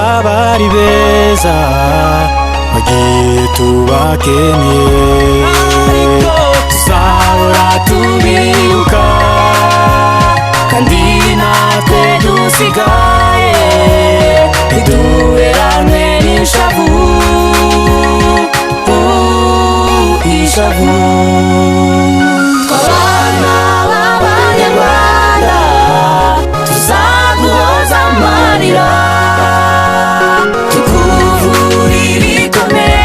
tuzaba ari beza mugihe tubakeneye, tuzahora tubibuka kandi natwe dusigaye ntiduheranwe n'ishavu, ishavu. Abana b'Abanyarwanda tuzaguhoza amarira, tukuvura ibikomere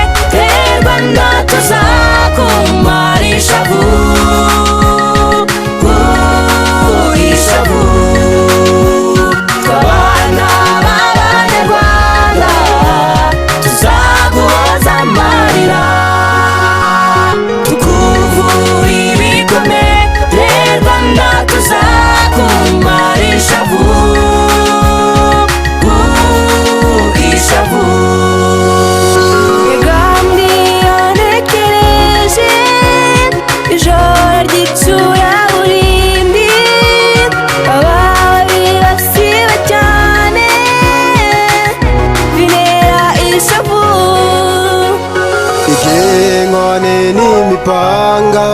Rwanda, tuzakumara ishavu, ishavu. Abana b'Abanyarwanda tuzaguhoza amarira, tukuvura ibikomere Rwanda, tuzakumara ishavu, ishavu. Migambi yanekereje ijoro ry'icuraburindi, ababibasiwe cyane binera ishavu. Inkoni n'imipanga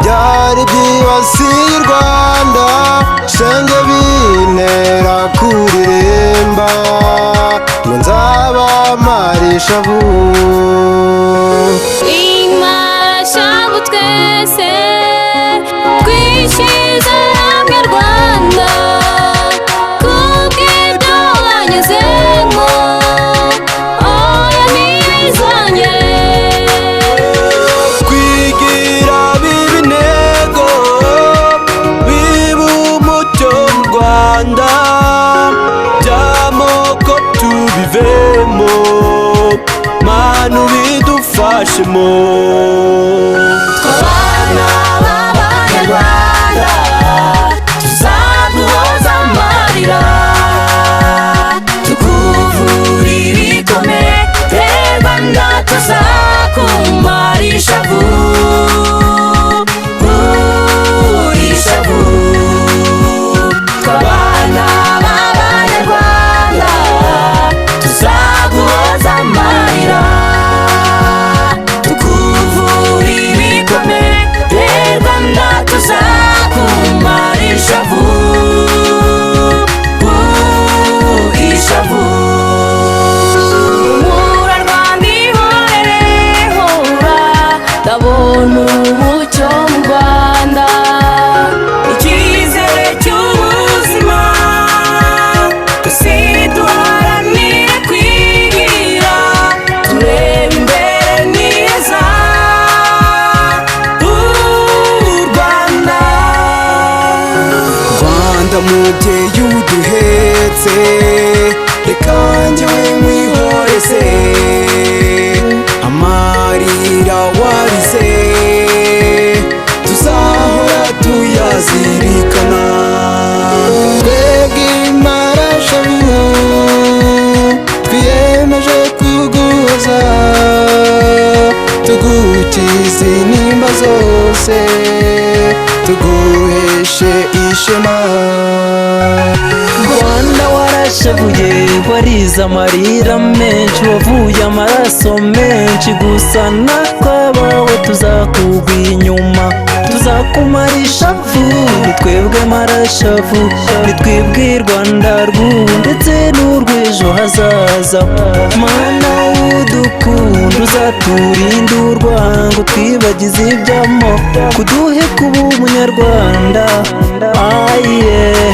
byari byibasiye u Rwanda, shenge bintera kuririmba ngo nzabamara ishavu. Imarashavuu twese twishyize hamwe Rwanda, kubw'ibyo wanyuzemo oya ntibizongere. Kwigira biba intego, biba umucyo mu Rwanda, by'amoko tubivemo, Mana ubidufashemo. Abana b'Abanyarwanda tuzaguhoza amarira, tukuvura ibikomere Rwanda, tuzakumara ishavu, ishavu. Abana b'Abanyarwanda tuzaguhoza amarira, tukuvura ibikomere Rwanda, tuzakumara ishavu, ishavu. Humura Rwanda ihorere hora, ndabona umucyo mu Rwanda, icyizere cy'ubuzima, twese duharanire kwigira, turebe imbere neza, Rwanda. Rwanda mubyeyi uduhetse, reka njyewe mwihoreze amarira warize, tuzahora tuyazirikana. Twebwe Imarashavuu twiyemeje kuguhoza, tugukize intimba zose, tuguheshe ishema. Rwanda warashavuye, warize amarira menshi, wavuye amaraso menshi, gusa natwe abawe tuzakugwa inyuma, tuzakumara ishavu. Ni twebwe Imarashavuu, ni twebwe Rwanda rw'ubu ndetse n'urw'ejo hazaza. Mana udukunda, uzaturinda urwango, twibagize iby'amoko, kuduhe kuba umunyarwanda. Ayeee.